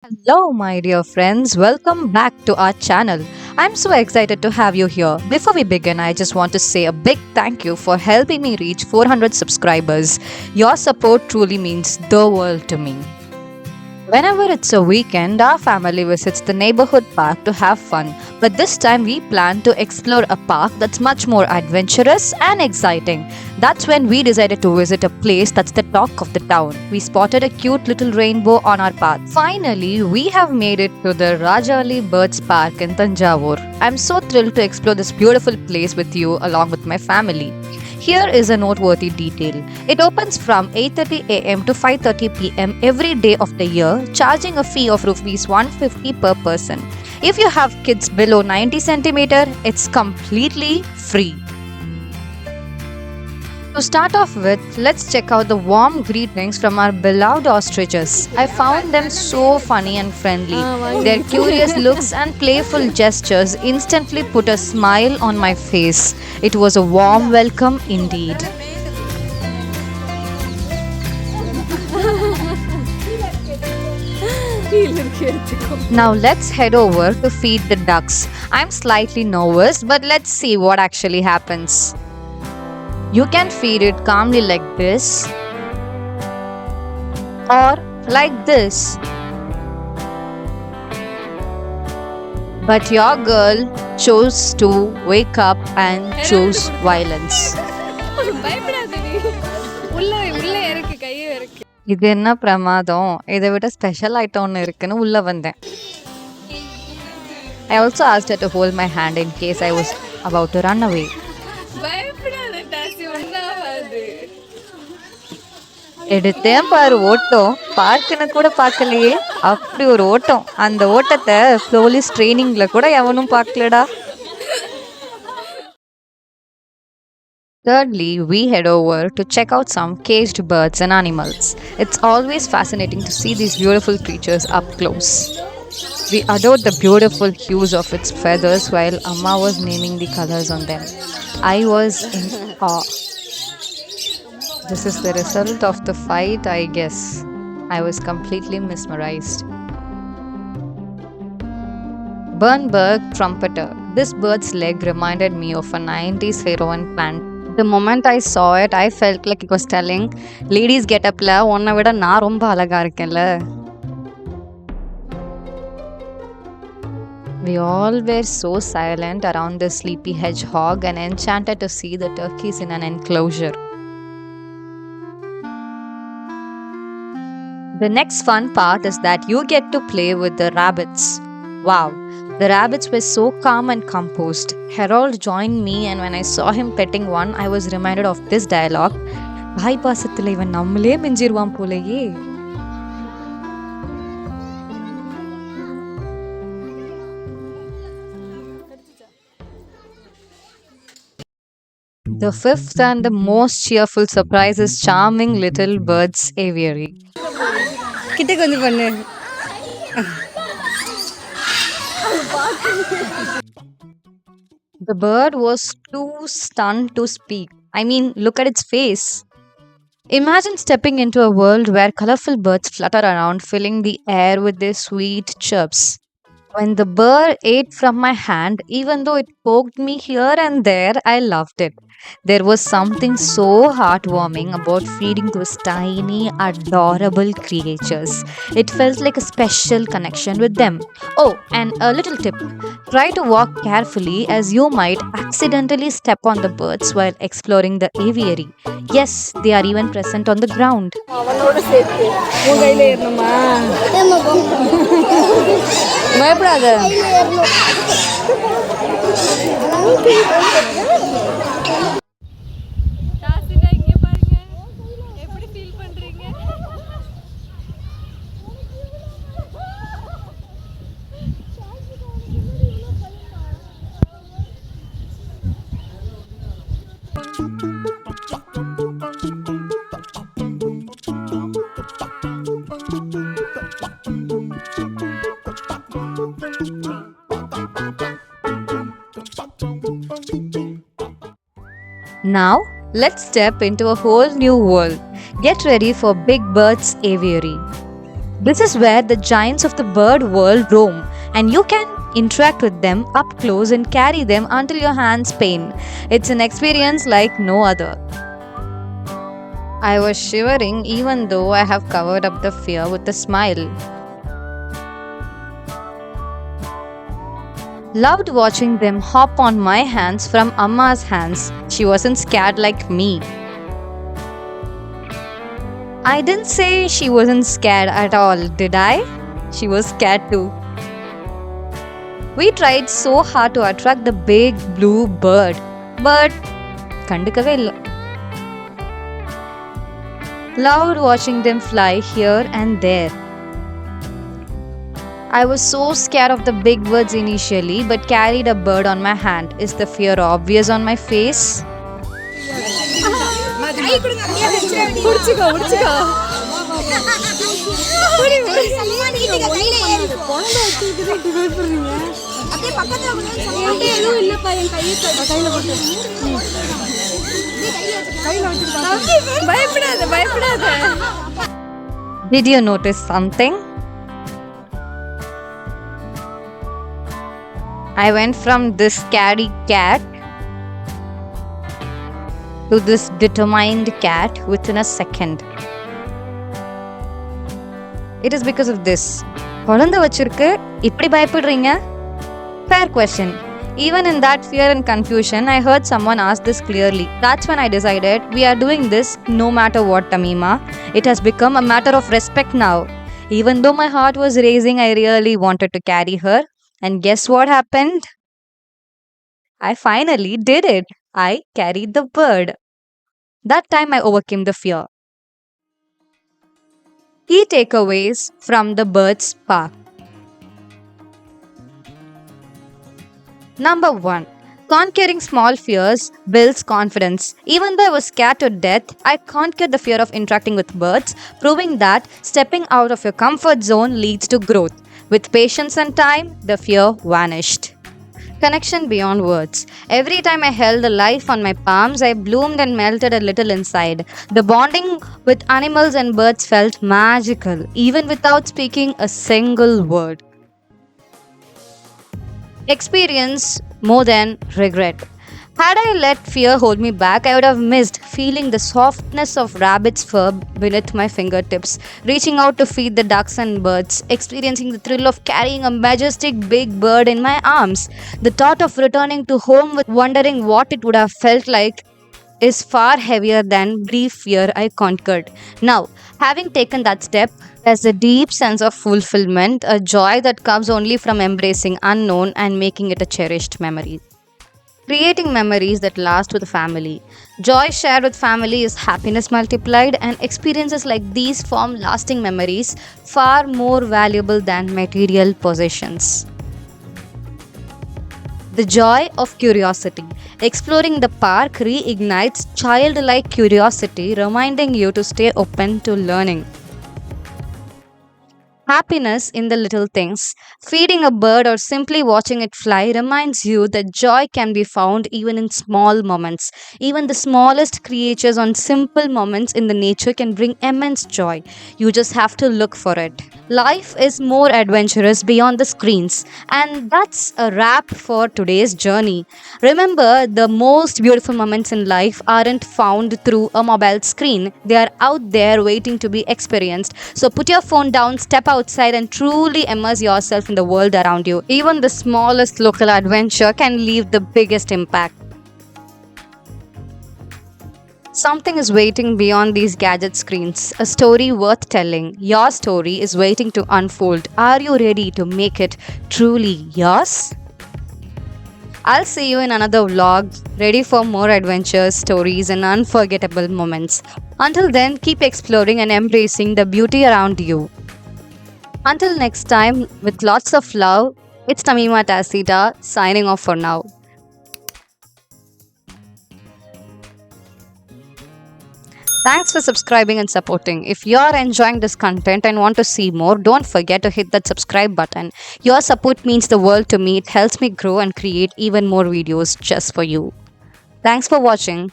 Hello, my dear friends. Welcome back to our channel. I'm so excited to have you here. Before we begin, I just want to say a big thank you for helping me reach 400 subscribers. Your support truly means the world to me. Whenever it's a weekend, our family visits the neighborhood park to have fun. But this time we plan to explore a park that's much more adventurous and exciting. That's when we decided to visit a place that's the talk of the town. We spotted a cute little rainbow on our path. Finally, we have made it to the Rajali Birds Park in Thanjavur. I'm so thrilled to explore this beautiful place with you along with my family. Here is a noteworthy detail. It opens from 8:30 a.m. to 5:30 p.m. every day of the year, charging a fee of rupees 150 per person. If you have kids below 90 centimeter, it's completely free. To start off with, let's check out the warm greetings from our beloved ostriches. I found them so funny and friendly. Their curious looks and playful gestures instantly put a smile on my face. It was a warm welcome indeed. Now let's head over to feed the ducks. I'm slightly nervous, but let's see what actually happens. You can feed it calmly like this or like this. But your girl chose to wake up and choose violence. இது என்ன பிரமாதம் இதை விட special item ஒன்று இருக்குன்னு உள்ள வந்தேன். I also asked her to hold my hand in case I was about to run away. எடுத்தேன் பாரு ஓட்டம், பார்க்குன்னு கூட பார்க்கலையே, அப்படி ஒரு ஓட்டம். அந்த ஓட்டத்தை போலீஸ் ட்ரைனிங்ல கூட எவனும் பார்க்கலடா. Thirdly, we head over to check out some caged birds and animals. It's always fascinating to see these beautiful creatures up close. We adored the beautiful hues of its feathers while Amma was naming the colors on them. I was in awe. This is the result of the fight, I guess. I was completely mesmerized. Bernberg trumpeter. This bird's leg reminded me of a 90s heroine plant. The moment I saw it, I felt like it was telling, ladies get up la, onna vida na romba alaga irukkenla. We all were so silent around the sleepy hedgehog and enchanted to see the turkeys in an enclosure. The next fun part is that you get to play with the rabbits. Wow, the rabbits were so calm and composed. Harold joined me and when I saw him petting one, I was reminded of this dialogue. Bhai பாசத்துல இவன் நம்மளே மிஞ்சிருவான் போலயே. The fifth and the most cheerful surprise is charming little bird's aviary. கிட்ட கொஞ்சம் பண்ணு. The bird was too stunned to speak. I mean, look at its face. Imagine stepping into a world where colorful birds flutter around, filling the air with their sweet chirps. When the bird ate from my hand, even though it poked me here and there, I loved it. There was something so heartwarming about feeding those tiny, adorable creatures. It felt like a special connection with them. Oh, and a little tip, try to walk carefully as you might accidentally step on the birds while exploring the aviary. Yes, they are even present on the ground. அவனோட சேர்த்து உன் கையில ஏறணுமா? பயப்படாத. Now, let's step into a whole new world. Get ready for Big Bird's aviary. This is where the giants of the bird world roam, and you can interact with them up close and carry them until your hands pain. It's an experience like no other. I was shivering even though I have covered up the fear with a smile. Loved watching them hop on my hands from Amma's hands. She wasn't scared like me. I didn't say she wasn't scared at all, did I? She was scared too. We tried so hard to attract the big blue bird, but கண்டுக்கவே இல்ல. Loved watching them fly here and there. I was so scared of the big birds initially, but carried a bird on my hand. Is the fear obvious on my face? Did you notice something? I went from this scary cat to this determined cat within a second. It is because of this. குழந்தை வச்சிருக்கு இப்படி பயப்படுறீங்க? Fair question. Even in that fear and confusion, I heard someone ask this clearly. That's when I decided we are doing this no matter what, Tamima. It has become a matter of respect now. Even though my heart was racing, I really wanted to carry her. And guess what happened? I finally did it. I carried the bird. That time I overcame the fear. Key takeaways from the bird's park. Number 1. Conquering small fears builds confidence. Even though I was scared to death, I conquered the fear of interacting with birds, proving that stepping out of your comfort zone leads to growth. With patience and time, the fear vanished. Connection beyond words. Every time I held a life on my palms, I bloomed and melted a little inside. The bonding with animals and birds felt magical, even without speaking a single word. Experience more than regret. Had I let fear hold me back, I would have missed feeling the softness of rabbit's fur beneath my fingertips, reaching out to feed the ducks and birds, experiencing the thrill of carrying a majestic big bird in my arms. The thought of returning to home with wondering what it would have felt like is far heavier than brief fear I conquered. Now, having taken that step, there's a deep sense of fulfillment, a joy that comes only from embracing unknown and making it a cherished memory. Creating memories that last with family. Joy shared with family is happiness multiplied, and experiences like these form lasting memories far more valuable than material possessions. The joy of curiosity. Exploring the park reignites childlike curiosity, reminding you to stay open to learning. Happiness in the little things. Feeding a bird or simply watching it fly reminds you that joy can be found even in small moments. Even the smallest creatures on simple moments in the nature can bring immense joy. You just have to look for it. Life is more adventurous beyond the screens. And that's a wrap for today's journey. Remember, the most beautiful moments in life aren't found through a mobile screen. They are out there waiting to be experienced. So put your phone down, step outside and truly immerse yourself in the world around you. Even the smallest local adventure can leave the biggest impact. Something is waiting beyond these gadget screens, a story worth telling. Your story is waiting to unfold. Are you ready to make it truly yours? I'll see you in another vlog, ready for more adventures, stories, and unforgettable moments. Until then, keep exploring and embracing the beauty around you. Until next time, with lots of love, it's Tamima Tacita signing off for now. Thanks for subscribing and supporting. If you're enjoying this content and want to see more, don't forget to hit that subscribe button. Your support means the world to me. It helps me grow and create even more videos just for you. Thanks for watching.